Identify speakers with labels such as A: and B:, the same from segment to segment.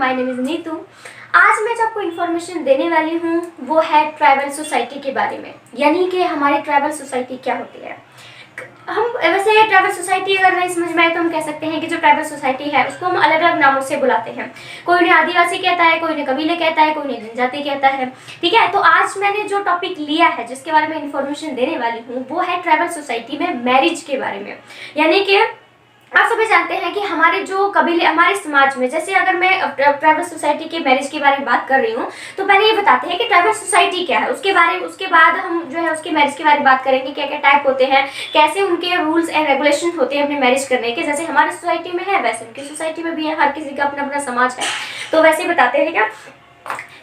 A: My name is Neetu. आज मैं जो आपको इन्फॉर्मेशन देने वाली हूँ वो है ट्राइबल सोसाइटी के बारे में, यानी कि हमारी ट्राइबल सोसाइटी क्या होती है। हम वैसे ट्राइबल सोसाइटी अगर नहीं समझ में आए तो हम कह सकते हैं कि जो ट्राइबल सोसाइटी है उसको हम अलग अलग नामों से बुलाते हैं। कोई उन्हें आदिवासी कहता है, कोई उन्हें कबीले कहता है, कोई उन्हें जनजाति कहता है। ठीक है, तो आज मैंने जो टॉपिक लिया है जिसके बारे में इन्फॉर्मेशन देने वाली हूँ वो है ट्राइबल सोसाइटी में मैरिज के बारे में। यानी कि आप सभी जानते हैं कि हमारे जो कबीले, हमारे समाज में, जैसे अगर मैं ट्राइबल सोसाइटी के मैरिज के बारे में बात कर रही हूँ तो पहले ये बताते हैं कि ट्राइबल सोसाइटी क्या है, उसके बाद हम जो है उसके मैरिज के बारे में बात करेंगे, क्या क्या टाइप होते हैं, कैसे उनके रूल्स एंड रेगुलेशन होते हैं अपने मैरिज करने के। जैसे हमारे सोसाइटी में है वैसे उनकी सोसाइटी में भी है, हर किसी का अपना अपना समाज है, तो वैसे बताते हैं। क्या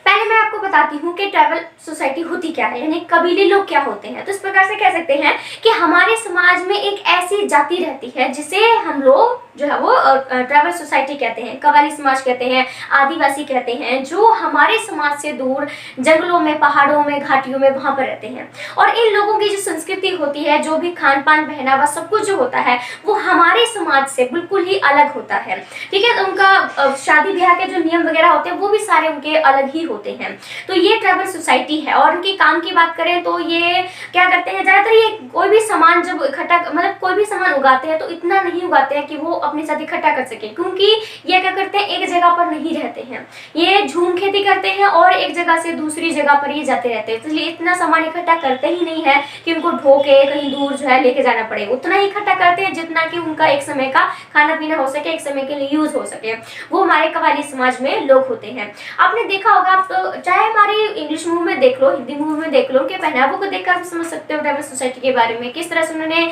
A: पहले मैं आपको बताती हूँ कि ट्राइबल सोसाइटी होती क्या है, यानी कबीले लोग क्या होते हैं। तो इस प्रकार से कह सकते हैं कि हमारे समाज में एक ऐसी जाति रहती है जिसे हम लोग जो है वो ट्राइबल सोसाइटी कहते हैं, कव्वाली समाज कहते हैं, आदिवासी कहते हैं, जो हमारे समाज से दूर जंगलों में, पहाड़ों में, घाटियों में वहां पर रहते हैं। और इन लोगों की जो संस्कृति होती है, जो भी खान पान, पहनावा, सब कुछ जो होता है वो हमारे समाज से बिल्कुल ही अलग होता है। ठीक है, तो उनका शादी ब्याह के जो नियम वगैरह होते हैं वो भी सारे उनके अलग ही होते हैं। तो ये ट्राइबल सोसाइटी है। और उनके काम की बात करें तो ये क्या करते हैं, ज्यादातर ये कोई भी सामान जब इकट्ठा, मतलब कोई भी सामान उगाते हैं तो इतना नहीं उगाते हैं कि वो अपने साथ इकट्ठा कर सके, क्योंकि ये क्या करते हैं, एक जगह पर नहीं रहते हैं, ये झूम खेती करते हैं और एक जगह से दूसरी जगह पर ये जाते रहते हैं। इसलिए इतना सामान इकट्ठा करते ही नहीं है कि उनको ढो के कहीं दूर जो है लेके जाना पड़े। उतना ही इकट्ठा करते हैं जितना कि उनका एक समय का खाना पीना हो सके, एक समय के लिए यूज हो सके। वो हमारे कव्वाली समाज में लोग होते हैं। आपने देखा होगा, आप तो चाहे हमारी इंग्लिश मूवी में देख लो, हिंदी मूवी में देख लो, उनके पहनावों को देखकर आप समझ सकते हो ट्राइबल सोसाइटी के बारे में, किस तरह से उन्होंने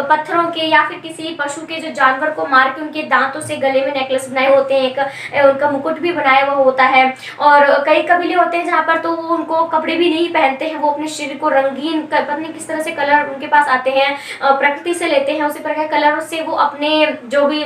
A: पत्थरों के या फिर किसी पशु के जो जानवर को मार के उनके दांतों से गले में नेकलेस बनाए होते हैं, एक उनका मुकुट भी बनाया हुआ होता है। और कई कबीले होते हैं जहाँ पर तो वो उनको कपड़े भी नहीं पहनते हैं, वो अपने शरीर को रंगीन पता नहीं किस तरह से कलर उनके पास आते हैं, प्रकृति से लेते हैं, उसी प्रकार कलरों से वो अपने जो भी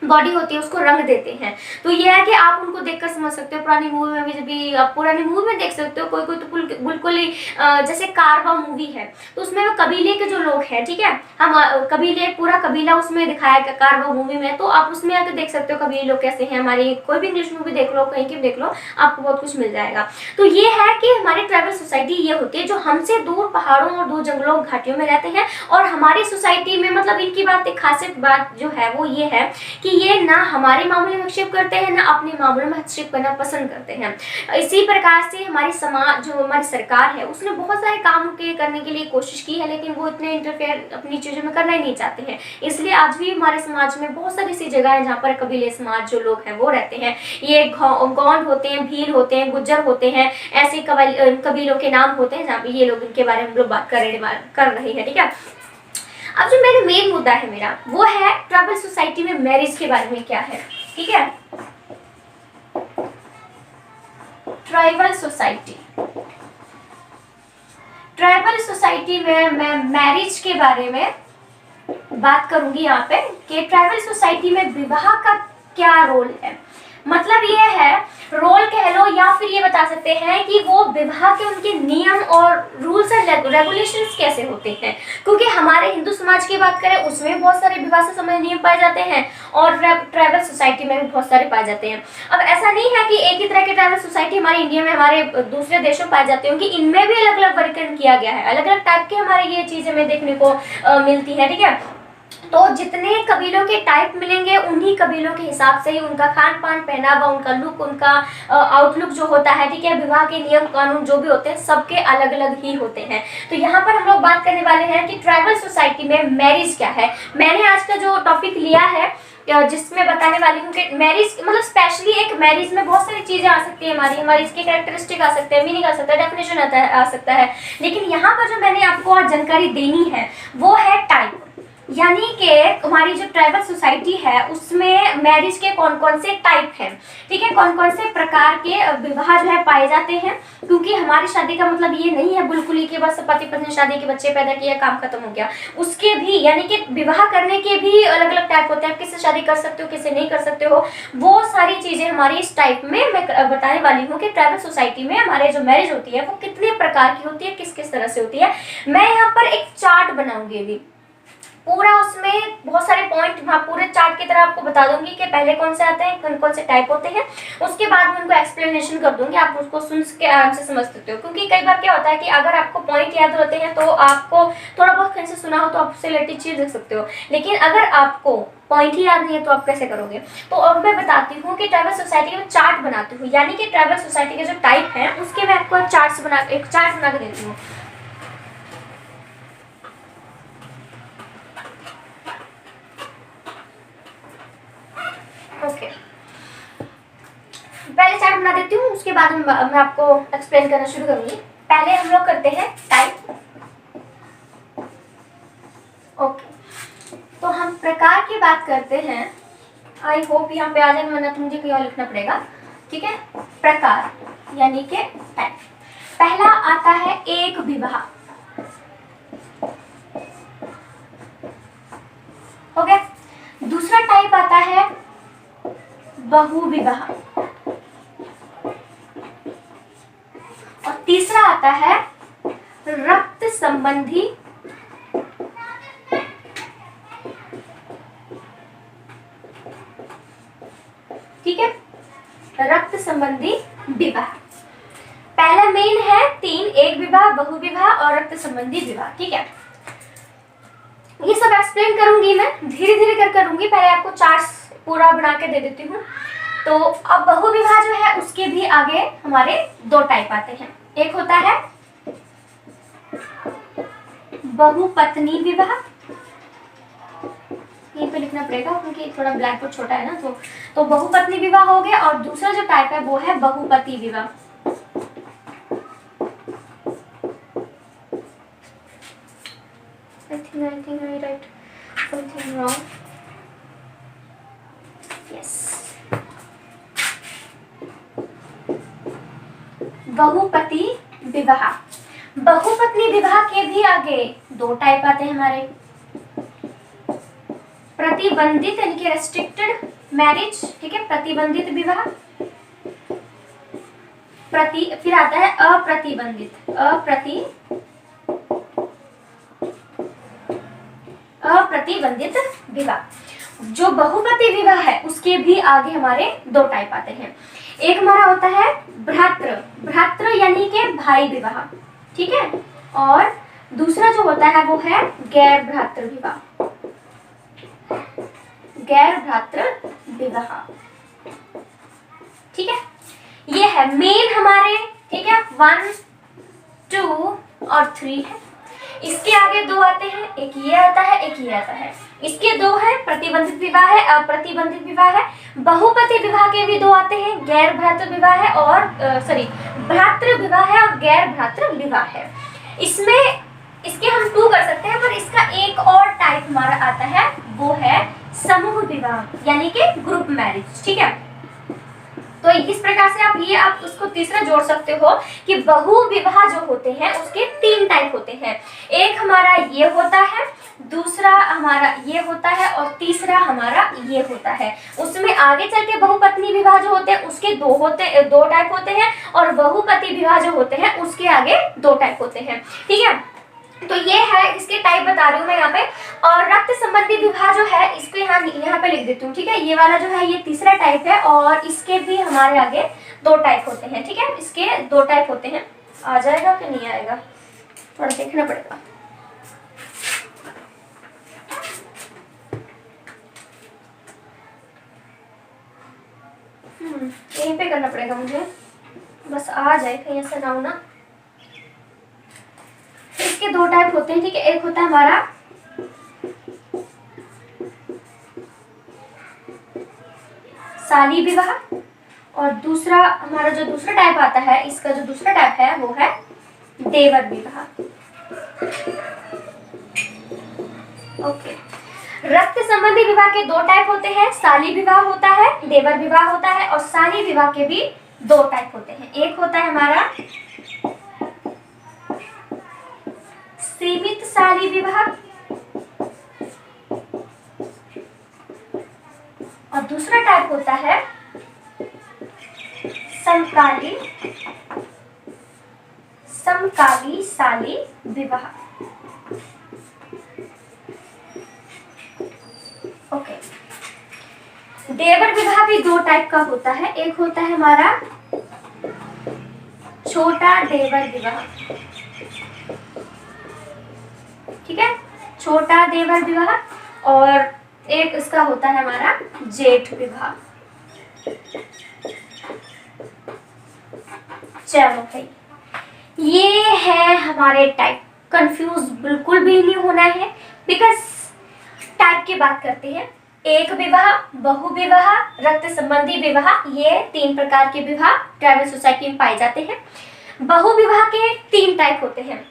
A: बॉडी होती है उसको रंग देते हैं। तो यह है कि आप उनको देखकर समझ सकते हो। पुरानी मूवी में भी, जब भी आप पुरानी मूवी में देख सकते हो, कोई कोई तो बिल्कुल ही जैसे कारवा मूवी है तो उसमें वो कबीले के जो लोग हैं, ठीक है, हम कबीले, पूरा कबीला उसमें दिखाया गया कारवा मूवी में, तो आप उसमें आकर देख सकते हो कबीले लोग कैसे हैं। हमारी कोई भी इंग्लिश मूवी देख लो, कहीं की भी देख लो, आपको बहुत कुछ मिल जाएगा। तो ये है कि हमारी ट्राइबल सोसाइटी ये होती है जो हमसे दूर पहाड़ों और दूर जंगलों, घाटियों में रहते हैं। और हमारी सोसाइटी में मतलब इनकी खासियत बात जो है वो ये है कि ये ना हमारे मामले में हस्तक्षेप करते हैं, ना अपने मामलों में हस्तक्षेप करना पसंद करते हैं। इसी प्रकार से हमारी समाज, जो हमारी सरकार है, उसने बहुत सारे काम करने के लिए कोशिश की है, लेकिन वो इतने इंटरफेयर अपनी चीजों में करना ही नहीं चाहते हैं। इसलिए आज भी हमारे समाज में बहुत सारी ऐसी जगह है जहाँ पर कबीले समाज जो लोग हैं वो रहते हैं। ये गौंड होते हैं, भील होते हैं, गुज्जर होते हैं, ऐसे कबीलों के नाम होते हैं जहाँ पे ये लोग, इनके बारे में हम लोग बात कर रहे हैं। ठीक है, अब जो मेरा मेन मुद्दा है मेरा वो है ट्राइबल सोसाइटी में मैरिज के बारे में क्या है। ठीक है, ट्राइबल सोसाइटी में मैं मैरिज के बारे में बात करूंगी यहाँ पे कि ट्राइबल सोसाइटी में विवाह का क्या रोल है। मतलब ये है, रोल कह लो या फिर ये बता सकते हैं कि वो विवाह के उनके नियम और रूल्स एंड रेगुलेशंस कैसे होते हैं। क्योंकि हमारे हिंदू समाज की बात करें उसमें बहुत सारे विवाह से संबंधित नियम पाए जाते हैं और ट्राइबल सोसाइटी में भी बहुत सारे पाए जाते हैं। अब ऐसा नहीं है कि एक ही तरह के ट्राइबल सोसाइटी हमारे इंडिया में, हमारे दूसरे देशों में पाए जाते हैं, कि इनमें भी अलग अलग वर्गीकरण किया गया है, अलग अलग टाइप के हमारे ये चीजें हमें देखने को मिलती है। ठीक है, तो जितने कबीलों के टाइप मिलेंगे उन्हीं कबीलों के हिसाब से ही उनका खान पान, पहनावा, उनका लुक, उनका आउटलुक जो होता है, ठीक है, विवाह के नियम कानून जो भी होते हैं सबके अलग अलग ही होते हैं। तो यहाँ पर हम लोग बात करने वाले हैं कि ट्राइबल सोसाइटी में मैरिज क्या है। मैंने आज का जो टॉपिक लिया है जिसमें बताने वाली हूँ कि मैरिज मतलब स्पेशली एक मैरिज में बहुत सारी चीजें आ सकती है, हमारी इसके कैरेक्टरिस्टिक आ सकते हैं, मीनिंग आ सकता है, डेफिनेशन आ सकता है। लेकिन यहाँ पर जो मैंने आपको आज जानकारी देनी है वो है टाइप, यानी कि हमारी जो ट्राइबल सोसाइटी है उसमें मैरिज के कौन कौन से टाइप हैं। ठीक है, कौन कौन से प्रकार के विवाह जो है पाए जाते हैं। क्योंकि हमारी शादी का मतलब ये नहीं है बिल्कुल ही कि बस पति पत्नी शादी के बच्चे पैदा किया काम खत्म हो गया। उसके भी यानी कि विवाह करने के भी अलग अलग टाइप होते हैं, आप किससे शादी कर सकते हो, किससे नहीं कर सकते हो, वो सारी चीजें हमारी इस टाइप में मैं बताने वाली हूँ कि ट्राइबल सोसाइटी में हमारे जो मैरिज होती है वो कितने प्रकार की होती है, किस किस तरह से होती है। मैं यहाँ पर एक चार्ट बनाऊंगी अभी, पूरा उसमें बहुत सारे पॉइंट वहाँ पूरे चार्ट की तरह आपको बता दूंगी कि पहले कौन से आते हैं, कौन कौन से टाइप होते हैं, उसके बाद में उनको एक्सप्लेनेशन कर दूंगी, आप उसको सुन के आराम से समझ सकते हो। क्योंकि कई बार क्या होता है कि अगर आपको पॉइंट याद रहते हैं तो आपको थोड़ा बहुत कहीं से सुना हो तो आप उससे रिलेटेड चीज लिख सकते हो, लेकिन अगर आपको पॉइंट ही याद नहीं है तो आप कैसे करोगे। तो अब मैं बताती हूँ कि ट्राइबल सोसाइटी में चार्ट बनाती हूँ, यानी कि ट्राइबल सोसाइटी के जो टाइप है उसके मैं आपको एक चार्ट बना के देती हूँ। ओके, पहले चार्ट बना देती हूँ, उसके बाद मैं आपको एक्सप्लेन करना शुरू करूंगी। पहले हम लोग करते हैं टाइप। ओके, तो हम प्रकार की बात करते हैं। आई होप यहाँ पे आ जाए, वरना तो मुझे कहीं और लिखना पड़ेगा। ठीक है, प्रकार यानी कि टाइप। पहला आता है एक विवाह, हो गया। दूसरा टाइप आता है बहुविवाह, और तीसरा आता है रक्त संबंधी ठीक है, रक्त संबंधी विवाह। पहला मेन है 3, एक विवाह, बहुविवाह और रक्त संबंधी विवाह। ठीक है, ये सब एक्सप्लेन करूंगी मैं, धीरे धीरे कर करूंगी। पहले आपको चार्ट्स पूरा बना के दे देती हूँ। तो अब बहुविवाह जो है उसके भी आगे हमारे 2 टाइप आते हैं। एक होता है बहुपत्नी विवाह, यहीं पे लिखना पड़ेगा क्योंकि थोड़ा ब्लैक बोर्ड छोटा है ना। तो बहुपत्नी विवाह हो गया, और दूसरा जो टाइप है वो है बहुपति विवाह। I think I write something wrong. Yes. बहुपति विवाह। बहुपत्नी विवाह के भी आगे 2 टाइप आते हैं हमारे। प्रतिबंधित यानी कि रेस्ट्रिक्टेड मैरिज, ठीक है, प्रतिबंधित विवाह। फिर आता है अप्रतिबंधित, अप्रतिबंधित विवाह। जो बहुपति विवाह है उसके भी आगे हमारे 2 टाइप आते हैं। एक हमारा होता है भ्रातृ यानी कि भाई विवाह, ठीक है, और दूसरा जो होता है वो है गैर भ्रातृ विवाह, गैर भ्रातृ विवाह। ठीक है, ये है मेन हमारे। ठीक है, 1, 2 और 3 है। इसके आगे 2 आते हैं, एक ये आता है, एक ये आता है। इसके 2 है, प्रतिबंधित विवाह है, अप्रतिबंधित विवाह है। बहुपति विवाह के भी 2 आते हैं, गैर भ्रातृ विवाह है और भ्रातृ विवाह है और गैर भ्रातृ विवाह है। इसमें इसके हम 2 कर सकते हैं, पर इसका एक और टाइप हमारा आता है, वो है समूह विवाह यानी कि ग्रुप मैरिज। ठीक है, तो इस प्रकार से आप उसको तीसरा जोड़ सकते हो कि बहु विवाह जो होते हैं उसके 3 टाइप होते हैं। एक हमारा ये होता है, दूसरा हमारा ये होता है और तीसरा हमारा ये होता है। उसमें आगे चल के बहुपत्नी विवाह जो होते हैं उसके 2 टाइप होते हैं, और बहुपति विवाह जो होते हैं उसके आगे 2 टाइप होते हैं। ठीक है, तो ये है, इसके टाइप बता रही हूँ मैं यहाँ पे। और रक्त संबंधी विवाह जो है इसको यहाँ पे लिख देती हूँ। ठीक है, ये वाला जो है ये तीसरा टाइप है, और इसके भी हमारे आगे 2 टाइप होते हैं। ठीक है, इसके 2 टाइप होते हैं। आ जाएगा कि नहीं आएगा, थोड़ा देखना पड़ेगा। यहीं पे करना पड़ेगा मुझे, बस आ जाए कहीं ऐसा ना हो ना। इसके 2 टाइप होते हैं। ठीक है, एक होता है हमारा शाली विवाह, और दूसरा हमारा जो दूसरा टाइप आता है, इसका जो दूसरा टाइप है वो है देवर विवाह। ओके, रक्त संबंधी विवाह के 2 टाइप होते हैं, शाली विवाह होता है, देवर विवाह होता है, और शाली विवाह के भी 2 टाइप होते हैं। एक होता है हमारा सीमित शाली विवाह, और दूसरा टाइप होता है समकाली शाली विवाह। ओके, देवर विवाह भी दो टाइप का होता है। एक होता है हमारा छोटा देवर विवाह, ठीक है, छोटा देवर विवाह, और एक इसका होता है हमारा जेठ विवाह। चलो भाई, ये है हमारे टाइप। कंफ्यूज बिल्कुल भी नहीं होना है, बिकॉज टाइप की बात करते हैं। एक विवाह, बहु विवाह, रक्त संबंधी विवाह, ये 3 प्रकार के विवाह ट्राइबल सोसाइटी में पाए जाते हैं। बहु विवाह के 3 टाइप होते हैं।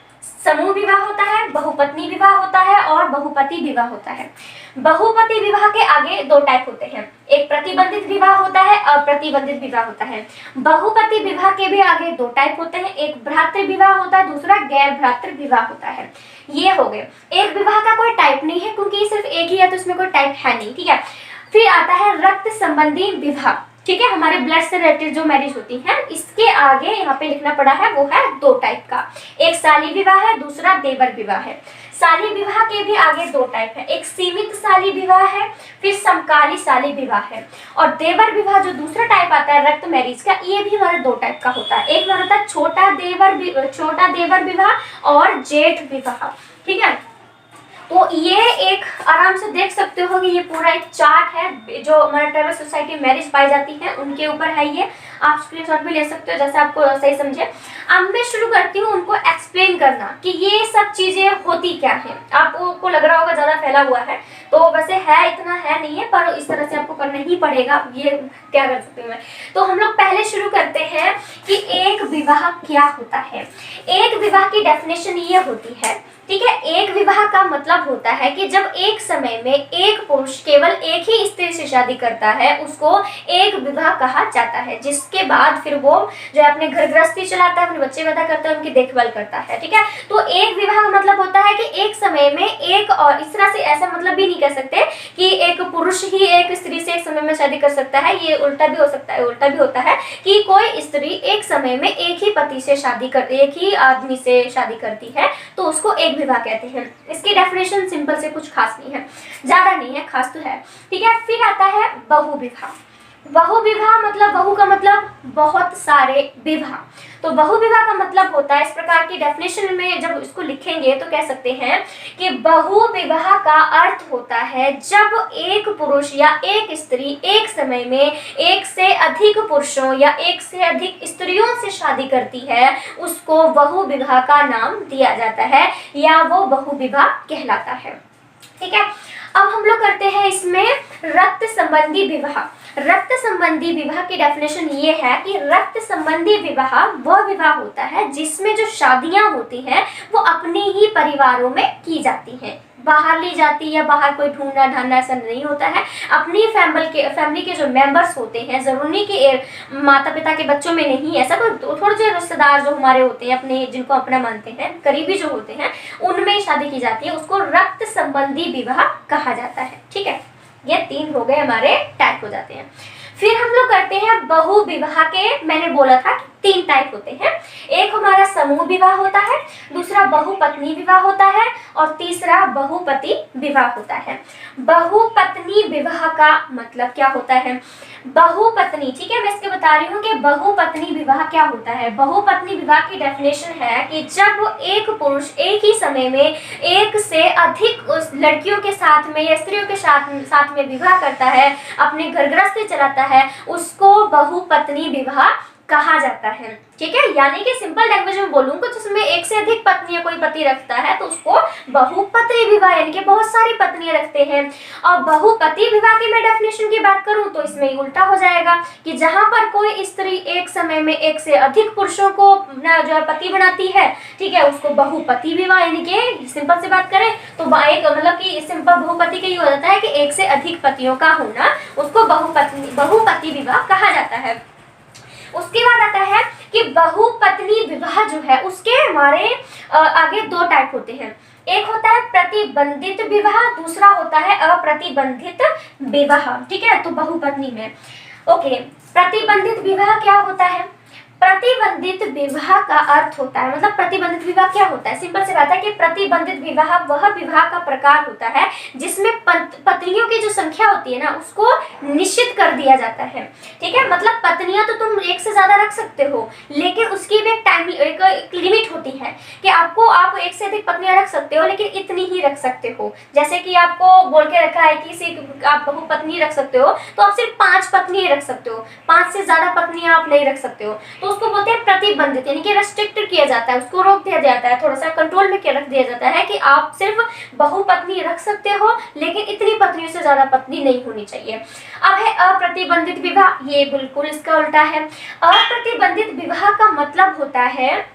A: समूह विवाह होता है, बहुपत्नी विवाह होता है, और बहुपति विवाह होता है। बहुपति विवाह के आगे 2 टाइप होते हैं। एक प्रतिबंधित विवाह होता है, अप्रतिबंधित विवाह होता है। बहुपति विवाह के भी आगे 2 टाइप होते हैं। एक भ्रातृ विवाह होता है, दूसरा गैर भ्रातृ विवाह होता है। ये हो गए। एक विवाह का कोई टाइप नहीं है, क्योंकि सिर्फ एक ही है तो इसमें कोई टाइप है नहीं, ठीक है। फिर आता है रक्त संबंधी विवाह, ठीक है, हमारे ब्लड से रिलेटेड जो मैरिज होती है। इसके आगे यहाँ पे लिखना पड़ा है, वो है 2 टाइप का। एक साली विवाह है, दूसरा देवर विवाह है। साली विवाह के भी आगे 2 टाइप है। एक सीमित साली विवाह है, फिर समकाली साली विवाह है। और देवर विवाह जो दूसरा टाइप आता है रक्त मैरिज का, ये भी हमारे 2 टाइप का होता है। एक होता है छोटा देवर विवाह और जेठ विवाह, ठीक है। तो ये एक आराम से देख सकते हो कि ये पूरा एक चार्ट है जो हमारे ट्राइबल सोसाइटी मैरिज पाई जाती है उनके ऊपर है। ये आप स्क्रीनशॉट भी ले सकते हो जैसे आपको सही समझे। अब मैं शुरू करती हूँ उनको एक्सप्लेन करना कि ये सब चीजें होती क्या है। आपको लग रहा होगा ज्यादा फैला हुआ है, तो वैसे है, इतना है नहीं है, पर इस तरह से आपको करना ही पड़ेगा। ये क्या कर सकती हूँ मैं। तो हम लोग पहले शुरू करते हैं कि एक विवाह क्या होता है। एक विवाह की डेफिनेशन ये होती है, ठीक है। एक विवाह का मतलब होता है कि जब एक समय में एक पुरुष केवल एक ही स्त्री से शादी करता है, उसको एक विवाह कहा जाता है। जिसके बाद फिर वो जो है अपने घर गृहस्थी चलाता है, अपने बच्चे पैदा करता है, उनकी देखभाल करता है, ठीक है। तो एक विवाह का मतलब होता है कि एक समय में एक, और इस तरह से ऐसा मतलब भी नहीं कह सकते कि एक पुरुष ही एक स्त्री से एक समय में शादी कर सकता है। ये उल्टा भी हो सकता है। उल्टा भी होता है कि कोई स्त्री एक समय में एक ही पति से शादी कर, एक ही आदमी से शादी करती है, तो उसको एक विवाह कहते हैं। इसकी डेफिनेशन सिंपल से, कुछ खास नहीं है, ज्यादा नहीं है, खास तो है, ठीक है। फिर आता है बहु विवाह। बहु विवाह मतलब, बहु का मतलब बहुत सारे विवाह। तो बहु विवाह का मतलब होता है, इस प्रकार की डेफिनेशन में जब इसको लिखेंगे तो कह सकते हैं कि बहु विवाह का अर्थ होता है जब एक पुरुष या एक स्त्री एक समय में एक से अधिक पुरुषों या एक से अधिक स्त्रियों से शादी करती है, उसको बहु विवाह का नाम दिया जाता है या वो बहु विवाह कहलाता है, ठीक है। अब हम लोग करते हैं इसमें रक्त संबंधी विवाह। रक्त संबंधी विवाह की डेफिनेशन ये है कि रक्त संबंधी विवाह वह विवाह होता है जिसमें जो शादियां होती हैं वो अपने ही परिवारों में की जाती हैं, बाहर ली जाती या बाहर कोई ढूंढना ढांढना ऐसा नहीं होता है। अपनी फैमिली के जो मेंबर्स होते हैं, जरूरी के माता पिता के बच्चों में नहीं, ऐसा कोई थोड़े जो रिश्तेदार जो हमारे होते हैं, अपने जिनको अपना मानते हैं, करीबी जो होते हैं, उनमें शादी की जाती है, उसको रक्त संबंधी विवाह कहा जाता है, ठीक है। ये 3 हो गए, हमारे टाइप हो जाते हैं। फिर हम लोग करते हैं बहु विवाह के। मैंने बोला था कि 3 टाइप होते हैं। एक हमारा समूह विवाह होता है, दूसरा बहुपत्नी विवाह होता है, और तीसरा बहुपति विवाह होता है। बहुपत्नी विवाह का मतलब क्या होता है? बहुपत्नी, ठीक है, मैं इसके बता रही हूँ कि बहुपत्नी विवाह क्या होता है। बहुपत्नी विवाह की डेफिनेशन है कि जब एक पुरुष एक ही समय में एक से अधिक उस लड़कियों के साथ में या स्त्रियों के साथ में विवाह करता है, अपने घर गृहस्थी चलाता है, उसको बहुपत्नी विवाह कहा जाता है, ठीक है। यानी कि सिंपल लैंग्वेज में बोलूँ कुछ, उसमें एक से अधिक पत्नियां कोई पति रखता है तो उसको बहुपति विवाह, यानी कि बहुत सारी पत्नियां रखते हैं। और बहुपति विवाह की मैं डेफिनेशन की बात करूं तो इसमें उल्टा हो जाएगा कि जहां पर कोई स्त्री एक समय में एक से अधिक पुरुषों को जो है पति बनाती है, ठीक है, उसको बहुपति विवाह, यानी कि सिंपल से बात करें तो एक मतलब कि सिंपल बहुपति का ये हो जाता है कि एक से अधिक पतियों का होना, उसको बहुपति विवाह कहा जाता है। उसके बाद आता है कि बहुपत्नी विवाह जो है उसके हमारे आगे 2 टाइप होते हैं। एक होता है प्रतिबंधित विवाह, दूसरा होता है अप्रतिबंधित विवाह, ठीक है। तो बहुपत्नी में ओके, प्रतिबंधित विवाह क्या होता है? प्रतिबंधित विवाह का अर्थ होता है, मतलब प्रतिबंधित विवाह क्या होता है? सिंपल सी बात है कि प्रतिबंधित विवाह वह विवाह का प्रकार होता है जिसमें पत्नियों की जो संख्या होती है ना उसको निश्चित कर दिया जाता है। ठीक है, मतलब पत्नियां तो तुम एक से ज्यादा रख सकते हो, लेकिन उसकी भी एक लिमिट होती है कि आप एक से अधिक पत्नियां रख सकते हो, लेकिन इतनी ही रख सकते हो। जैसे कि आपको बोल के रखा है कि आप बहुपत्नी रख सकते हो, तो आप सिर्फ 5 पत्नी रख सकते हो, 5 से ज्यादा पत्नियां आप नहीं रख सकते हो। तो उसको बोलते हैं प्रतिबंधित, यानी कि रेस्ट्रिक्टेड किया जाता है, उसको रोक दिया जाता है, थोड़ा सा कंट्रोल में रख दिया जाता है कि आप सिर्फ बहुपत्नी रख सकते हो, लेकिन इतनी पत्नियों से ज्यादा पत्नी नहीं होनी चाहिए। अब है अप्रतिबंधित विवाह, ये बिल्कुल इसका उल्टा है। अप्रतिबंधित विवाह का मतलब होता है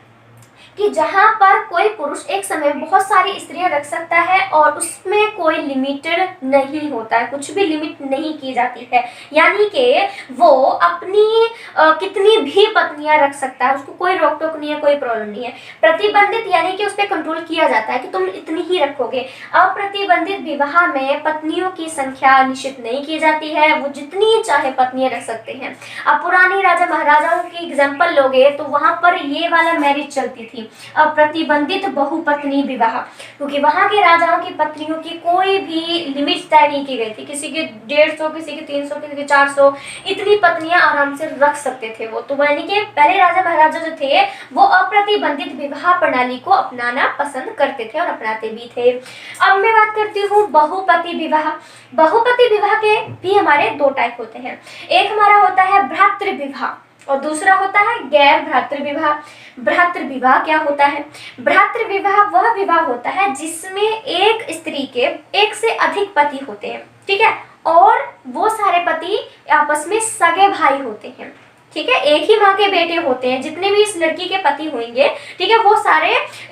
A: कि जहां पर कोई पुरुष एक समय में बहुत सारी स्त्रियां रख सकता है और उसमें कोई लिमिटेड नहीं होता है, कुछ भी लिमिट नहीं की जाती है, यानी कि वो अपनी कितनी भी पत्नियां रख सकता है, उसको कोई रोक टोक नहीं है, कोई प्रॉब्लम नहीं है। प्रतिबंधित यानी कि उस पर कंट्रोल किया जाता है कि तुम इतनी ही रखोगे। अप्रतिबंधित विवाह में पत्नियों की संख्या निश्चित नहीं की जाती है, वो जितनी चाहे पत्नियां रख सकते हैं। अब पुरानी राजा महाराजाओं की एग्जाम्पल लोगे तो वहां पर ये वाला मैरिज चलती थी, अप्रतिबंधित बहुपत्नी विवाह, क्योंकि वहां के राजाओं की पत्नियों की कोई भी लिमिट तय नहीं की गई थी, किसी के 150, किसी के 300, किसी के 400, इतनी पत्नियां आराम से रख सकते थे वो। तो यानी कि पहले राजा महाराजा जो थे वो अप्रतिबंधित विवाह प्रणाली को अपनाना पसंद करते थे और अपनाते भी थे। अब मैं बात करती हूँ बहुपति विवाह। बहुपति विवाह के भी हमारे 2 टाइप होते हैं, एक हमारा होता है भ्रातृ विवाह और दूसरा होता है गैर भ्रातृ विवाह। भ्रातृ विवाह क्या होता है? भ्रातृ विवाह वह विवाह होता है जिसमें एक स्त्री के एक से अधिक पति होते हैं, ठीक है, और वो सारे पति आपस में सगे भाई होते हैं। ठीक है, एक ही माँ के बेटे होते हैं, जितने भी इस लड़की के पति होंगे, ठीक है, वो सारे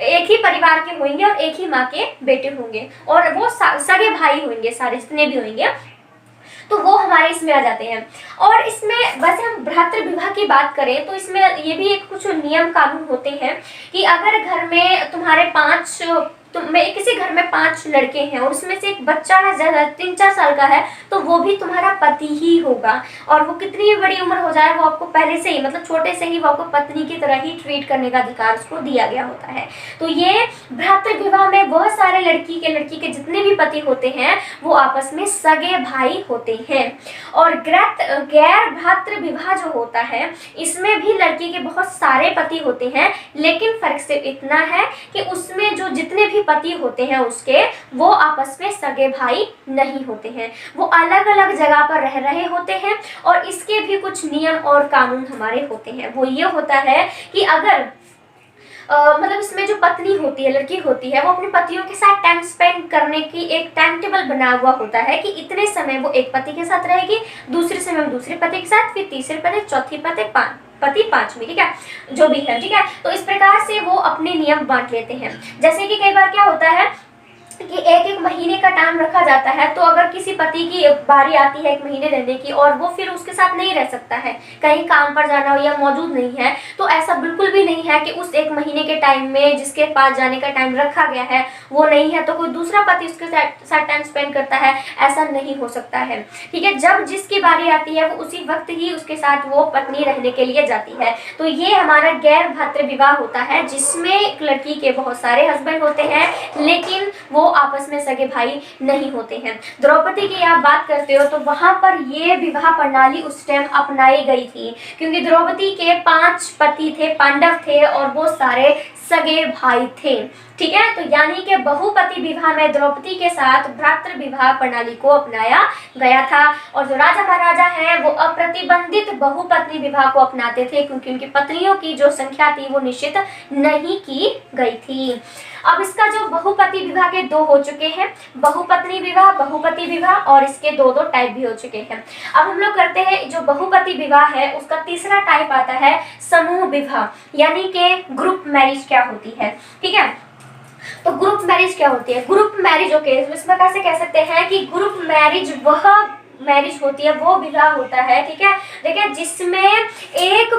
A: एक ही परिवार के होंगे और एक ही माँ के बेटे होंगे और वो सगे भाई होंगे, सारे जितने भी होंगे, तो वो हमारे इसमें आ जाते हैं। और इसमें वैसे हम भ्रातृ विवाह की बात करें तो इसमें ये भी एक कुछ नियम कानून होते हैं कि अगर घर में तुम्हारे 5 किसी घर में 5 लड़के हैं और उसमें से एक बच्चा है ज्यादा 3-4 साल का है, तो वो भी तुम्हारा पति ही होगा, और वो कितनी भी बड़ी उम्र हो जाए वो आपको पहले से ही, मतलब छोटे से ही वो आपको पत्नी की तरह ही ट्रीट करने का अधिकार उसको दिया गया होता है। तो ये भ्रातृ विवाह में बहुत सारे लड़की के जितने भी पति होते हैं वो आपस में सगे भाई होते हैं। और गैर भ्रातृ विवाह जो होता है इसमें भी लड़की के बहुत सारे पति होते हैं, लेकिन फर्क सिर्फ इतना है कि उसमें जो जितने भी पति होते हैं उसके, वो आपस में सगे भाई नहीं होते हैं, वो अलग अलग जगह पर रह रहे होते हैं। और इसके भी कुछ नियम और कानून हमारे होते हैं, वो ये होता है कि अगर मतलब इसमें जो पत्नी होती है, लड़की होती है, वो अपने पतियों के साथ टाइम स्पेंड करने की एक टाइम टेबल बना हुआ होता है कि इतने समय वो एक पति के साथ रहेगी, दूसरे समय वो दूसरे पति के साथ, फिर तीसरे पति, चौथी पति 5वीं, ठीक है, जो भी है, ठीक है। तो इस प्रकार से वो अपने नियम बांट लेते हैं। जैसे कि कई बार क्या होता है कि एक महीने का टाइम रखा जाता है, तो अगर किसी पति की बारी आती है 1 महीने रहने की और वो फिर उसके साथ नहीं रह सकता है, कहीं काम पर जाना हो या मौजूद नहीं है, तो ऐसा बिल्कुल भी नहीं है कि उस 1 महीने के टाइम में जिसके पास जाने का टाइम रखा गया है वो नहीं है तो कोई दूसरा पति उसके साथ टाइम स्पेंड करता है, ऐसा नहीं हो सकता है। ठीक है, जब जिसकी बारी आती है वो उसी वक्त ही उसके साथ वो पत्नी रहने के लिए जाती है। तो ये हमारा गैर भ्रातृ विवाह होता है जिसमें एक लड़की के बहुत सारे हस्बैंड होते हैं, लेकिन वो आपस में सगे भाई नहीं होते हैं। द्रौपदी की आप बात करते हो तो वहां पर ये विवाह प्रणाली उस टाइम अपनाई गई थी, क्योंकि द्रौपदी के 5 पति थे, पांडव थे, और वो सारे सगे भाई थे। ठीक है, तो यानी कि बहुपति विवाह में द्रौपदी के साथ भ्रातृ विवाह प्रणाली को अपनाया गया था। और जो राजा महाराजा हैं वो अप्रतिबंधित बहुपत्नी विवाह को अपनाते थे, क्योंकि उनकी पत्नियों की जो संख्या थी वो निश्चित नहीं की गई थी। अब इसका जो बहुपति विवाह के 2 हो चुके हैं, बहुपत्नी विवाह, बहुपति विवाह, और इसके 2 टाइप भी हो चुके हैं। अब हम लोग करते हैं जो बहुपति विवाह है उसका तीसरा टाइप आता है समूह विवाह, यानी कि ग्रुप मैरिज क्या होती है। ठीक है, तो ग्रुप मैरिज क्या होती है? ग्रुप मैरिज, ओके, इस प्रकार से कह सकते हैं कि ग्रुप मैरिज वह मैरिज होती है वो विवाह होता है, ठीक है। देखिए जिसमें एक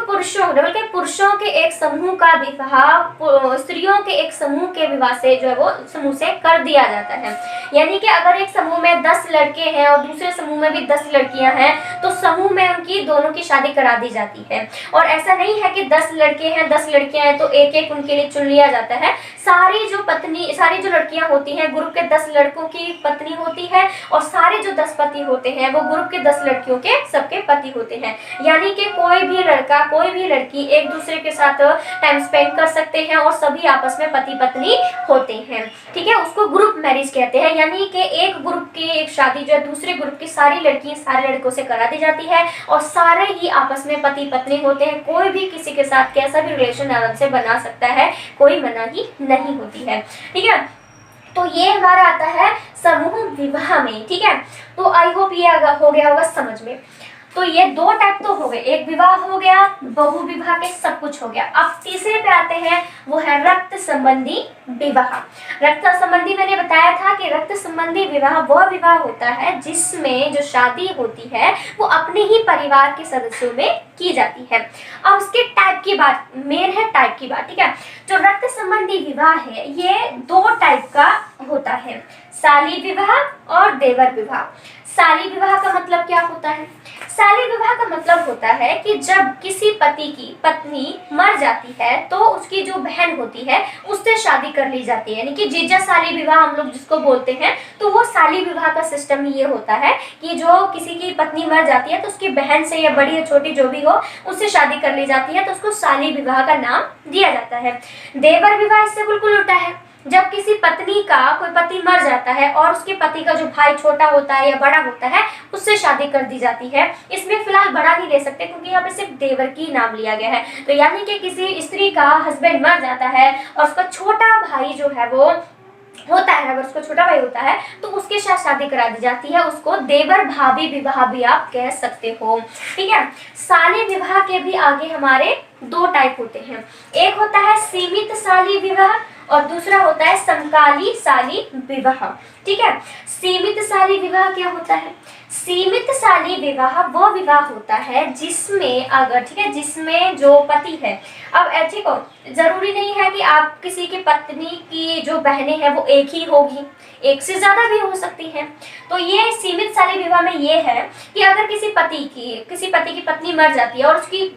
A: पुरुषों के एक समूह का विवाह स्त्रियों के एक समूह के विवाह से जो है वो समूह से कर दिया जाता है। यानी कि अगर एक समूह में 10 लड़के हैं और दूसरे समूह में भी 10 लड़कियां हैं तो समूह में उनकी दोनों की शादी करा दी जाती है। और ऐसा नहीं है कि 10 लड़के हैं 10 लड़कियां हैं तो एक एक उनके लिए चुन लिया जाता है। सारी जो लड़कियां होती हैं ग्रुप के 10 लड़कों की पत्नी होती है और सारे जो 10 पति होते हैं वो ग्रुप के 10 लड़कियों के सबके पति होते हैं। यानी कि कोई भी लड़का कोई भी लड़की एक दूसरे के साथ टाइम स्पेंड कर सकते हैं और सभी आपस में पति पत्नी होते हैं, ठीक है। उसको ग्रुप मैरिज कहते हैं। यानी कि एक ग्रुप की एक शादी जो है दूसरे ग्रुप की सारी लड़कियां सारे लड़कों से करा दी जाती है और सारे ही आपस में पति पत्नी होते हैं। कोई भी किसी के साथ कैसा भी रिलेशन आराम से बना सकता है, कोई मनाही नहीं होती है, ठीक है। तो ये हमारा आता है समूह विवाह में, ठीक है। तो आई होप ये हो गया होगा समझ में। तो ये दो टाइप तो हो गए, एक विवाह हो गया, बहु विवाह के सब कुछ हो गया। अब तीसरे पे आते हैं, वो है रक्त संबंधी विवाह। रक्त संबंधी मैंने बताया था कि रक्त संबंधी विवाह वह विवाह होता है जिसमें जो शादी होती है वो अपने ही परिवार के सदस्यों में की जाती है। अब उसके टाइप की बात, मेन है टाइप की बात, ठीक है। जो रक्त संबंधी विवाह है ये दो टाइप का होता है, शाली विवाह और देवर विवाह। शाली विवाह का मतलब क्या होता है? शाली विवाह का मतलब होता है कि जब किसी पति की पत्नी मर जाती है तो उसकी जो बहन होती है उससे शादी कर ली जाती है, यानी कि जीजा शाली विवाह हम लोग जिसको बोलते हैं। तो वो शाली विवाह का सिस्टम ये होता है कि जो किसी की पत्नी मर जाती है तो उसकी बहन से या बड़ी या छोटी जो भी हो उससे शादी कर ली जाती है, तो उसको शाली विवाह का नाम दिया जाता है। देवर विवाह इससे बिल्कुल उल्टा है। जब किसी पत्नी का कोई पति मर जाता है और उसके पति का जो भाई छोटा होता है या बड़ा होता है उससे शादी कर दी जाती है। इसमें फिलहाल बड़ा नहीं ले सकते क्योंकि यहाँ पे सिर्फ देवर की नाम लिया गया है। तो यानी कि किसी स्त्री का हस्बैंड मर जाता है और उसका छोटा भाई जो है वो होता है, अगर उसका छोटा भाई होता है तो उसके साथ शादी करा दी जाती है। उसको देवर भाभी विवाह भी आप कह सकते हो, ठीक है। शाली विवाह के भी आगे हमारे दो टाइप होते हैं, एक होता है सीमित शाली विवाह और दूसरा होता है समकाली शाली विवाह, ठीक है। सीमित शाली विवाह क्या होता है? सीमित शाली विवाह वो विवाह होता है जिसमें अगर, ठीक है, जिसमें जो पति है, अब ठीक हो, जरूरी नहीं है कि आप किसी की पत्नी की जो बहनें हैं वो एक ही होगी, एक से ज्यादा भी हो सकती हैं। तो ये सीमित शाली विवाह में ये है कि अगर किसी पति की पत्नी मर जाती है और उसकी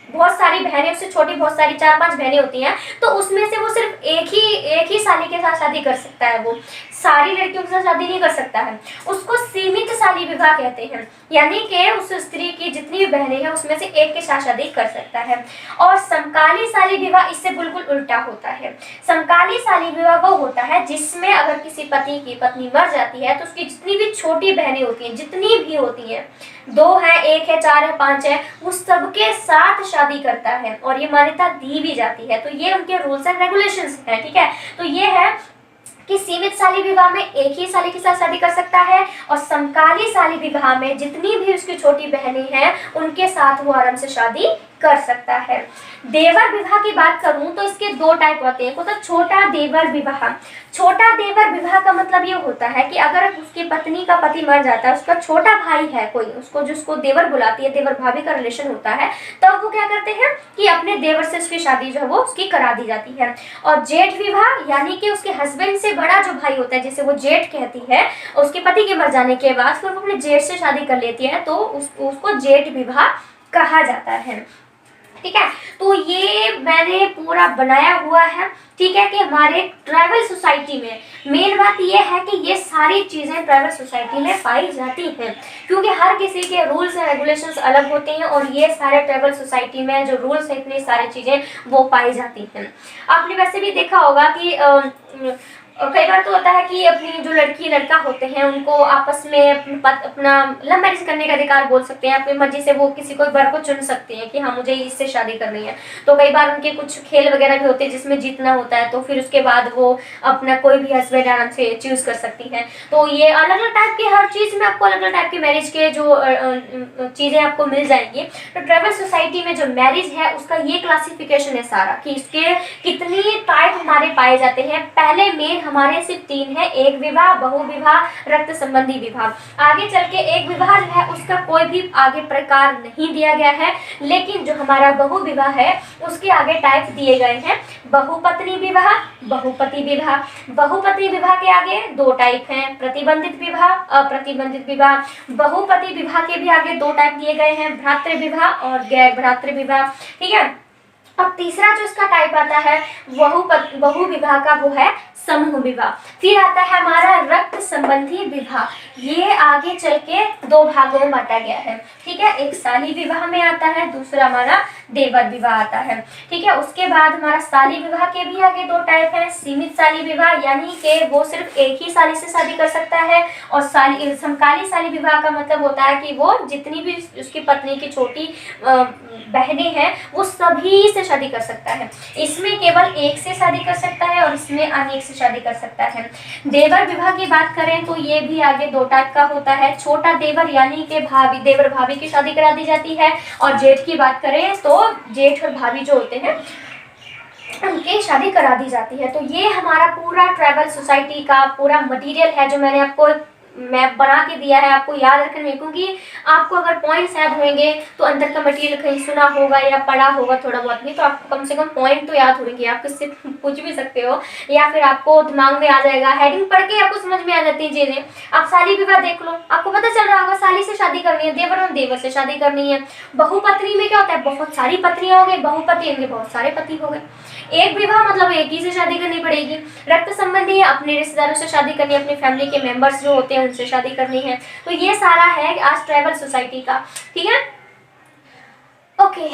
A: बहुत सारी बहनें, उससे छोटी बहुत सारी 4-5 बहनें होती हैं, तो उसमें से वो सिर्फ एक ही साली के साथ शादी कर सकता है, वो सारी लड़कियों के साथ शादी नहीं कर सकता है। उसको सीमित शाली विवाह कहते हैं, यानी कि उस स्त्री की जितनी भी बहनें हैं उसमें से एक के साथ शादी कर सकता है। और समकाली शाली विवाह इससे बिल्कुल उल्टा होता है। समकाली शाली विवाह वो होता है जिसमें अगर किसी पति की पत्नी मर जाती है तो उसकी जितनी भी छोटी बहनें होती हैं, जितनी भी होती हैं, 2 है, 1 है, 4 है, 5 है, उस सबके साथ शादी करता है और ये मान्यता दी भी जाती है। तो ये उनके रूल्स एंड रेगुलेशंस हैं, ठीक है। तो ये है कि सीमित शाली विवाह में एक ही साली के साथ शादी कर सकता है और समकाली शाली विवाह में जितनी भी उसकी छोटी बहनें हैं उनके साथ वो आराम से शादी कर सकता है। देवर विवाह की बात करूं तो इसके दो टाइप होते हैं, तो छोटा देवर विवाह। छोटा देवर विवाह का मतलब ये होता है कि अगर उसकी पत्नी का पति मर जाता है, उसका छोटा भाई है कोई, उसको जिसको देवर बुलाती है, देवर भाभी का रिलेशन होता है, तब वो क्या करते हैं कि अपने देवर से उसकी शादी जो है वो उसकी करा दी जाती है। और जेठ विवाह यानी कि उसके हस्बैंड से बड़ा जो भाई होता है जिसे वो जेठ कहती है, उसके पति के मर जाने के बाद फिर वो अपने जेठ से शादी कर लेती है, तो उसको जेठ विवाह कहा जाता है, ठीक है। तो ये मैंने पूरा बनाया हुआ है, ठीक है, कि हमारे ट्राइबल सोसाइटी में मेन बात ये है कि ये सारी चीज़ें ट्राइबल सोसाइटी में पाई जाती हैं, क्योंकि हर किसी के रूल्स एंड रेगुलेशंस अलग होते हैं और ये सारे ट्राइबल सोसाइटी में जो रूल्स है, इतनी सारी चीज़ें वो पाई जाती हैं। आपने वैसे भी देखा होगा कि कई बार तो होता है कि अपनी जो लड़की लड़का होते हैं उनको आपस में अपना लव मैरिज करने का अधिकार बोल सकते हैं, अपनी मर्जी से वो किसी कोई वर को चुन सकते हैं कि हाँ मुझे इससे शादी करनी है। तो कई बार उनके कुछ खेल वगैरह भी होते हैं जिसमें जीतना होता है, तो फिर उसके बाद वो अपना कोई भी हस्बैंड आराम से चूज कर सकती हैं। तो ये अलग अलग टाइप की, हर चीज़ में आपको अलग अलग टाइप की मैरिज के जो चीज़ें आपको मिल जाएंगी। तो ट्राइबल सोसाइटी में जो मैरिज है उसका ये क्लासिफिकेशन है सारा कि इसके कितनी टाइप हमारे पाए जाते हैं। पहले मेन हमारे सिर्फ 3 है, एक विवाह, बहुविवाह, रक्त संबंधी विवाह। आगे चल के एक विवाह जो है उसका कोई भी आगे प्रकार नहीं दिया गया है, लेकिन जो हमारा बहुविवाह है उसके आगे टाइप दिए गए हैं, बहुपत्नी विवाह, बहुपति विवाह। बहुपति विवाह के आगे 2 टाइप हैं, प्रतिबंधित विवाह, अप्रतिबंधित विवाह। बहुपति विवाह के भी आगे 2 टाइप दिए गए हैं, भ्रातृ विवाह और गैर भ्रातृ विवाह। ठीक है। अब तीसरा जो इसका टाइप आता है बहु विवाह का, वो है समूह विवाह। फिर आता है हमारा रक्त संबंधी विवाह, ये आगे चल के 2 भागों में बांटा गया है। ठीक है, एक साली विवाह में आता है, दूसरा हमारा देवर विवाह आता है। ठीक है, उसके बाद हमारा साली विवाह के भी आगे 2 टाइप है, सीमित साली विवाह यानी कि वो सिर्फ एक ही साली से शादी कर सकता है, और समकाली साली विवाह का मतलब होता है कि वो जितनी भी उसकी पत्नी की छोटी बहनें हैं वो सभी से शादी कर सकता है। इसमें केवल एक से शादी कर सकता है और इसमें अनेक से शादी कर सकता है। देवर विवाह की बात करें तो ये भी आगे 2 टाइप का होता है, छोटा देवर यानी कि भाभी, देवर भाभी की शादी करा दी जाती है, और जेठ की बात करें तो जेठ और भाभी जो होते हैं उनकी शादी करा दी जाती है। तो ये हमारा पूरा ट्राइबल सोसाइटी का पूरा मटेरियल है जो मैंने आपको मैप बना के दिया है आपको याद रखने में, क्योंकि आपको अगर पॉइंट्स याद होंगे तो अंदर का मटेरियल कहीं सुना होगा या पढ़ा होगा थोड़ा बहुत भी, तो आपको कम से कम पॉइंट तो याद होंगे, आप किससे पूछ भी सकते हो या फिर आपको दिमाग में आ जाएगा, हेडिंग पढ़ के आपको समझ में आ जाती है चीजें। आप साली विवाह देख लो, आपको पता चल रहा होगा साली से शादी करनी है, देवर और देवर से शादी करनी है। बहुपत्नी में क्या होता है, बहुत सारी पत्नियां हो गई, बहुपति इनके बहुत सारे पति हो गए। एक विवाह मतलब एक ही से शादी करनी पड़ेगी। रक्त संबंधी है, अपने रिश्तेदारों से शादी करनी है, अपनी फैमिली के मेंबर्स जो होते हैं उनसे शादी करनी है। तो ये सारा है आज ट्राइबल सोसाइटी का। ठीक है, ओके,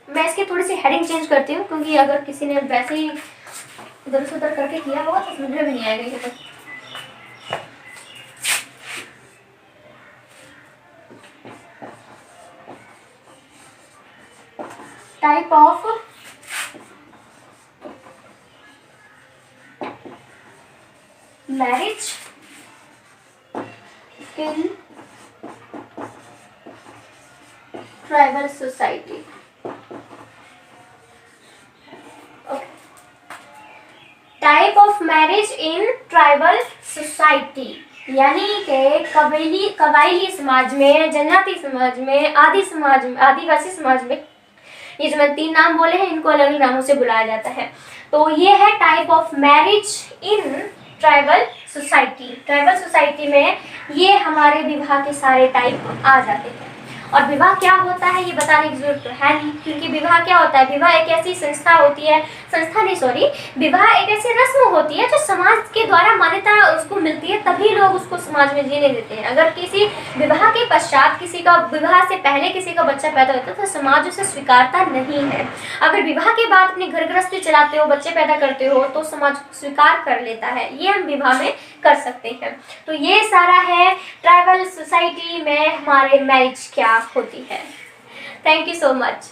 A: मैं इसकी थोड़ी सी हेडिंग चेंज करती हूँ, क्योंकि अगर किसी ने वैसे ही इधर से उधर करके किया होगा तो समझ में भी नहीं आएगा ये तो। Type of marriage in tribal society. Type of marriage in tribal society यानी कि कबायली समाज में, जनजाति समाज में, आदिवासी समाज में, ये जो मैंने 3 नाम बोले हैं इनको अलग अलग नामों से बुलाया जाता है। तो ये है type of marriage in tribal society. Tribal society में ये हमारे विवाह के सारे टाइप आ जाते हैं। और विवाह क्या होता है ये बताने की जरूरत तो है नहीं, क्योंकि विवाह क्या होता है, विवाह एक ऐसी संस्था होती है, विवाह एक ऐसी रस्म होती है जो समाज के द्वारा मान्यता उसको मिलती है, तभी लोग उसको समाज में जीने देते हैं। अगर किसी विवाह के पश्चात किसी का, विवाह से पहले किसी का बच्चा पैदा होता है तो समाज उसे स्वीकारता नहीं है। अगर विवाह के बाद अपनी घर गृहस्थी चलाते हो, बच्चे पैदा करते हो तो समाज स्वीकार कर लेता है, ये हम विवाह में कर सकते हैं। तो ये सारा है ट्राइबल सोसाइटी में हमारे मैरिज क्या होती है। Thank you so much.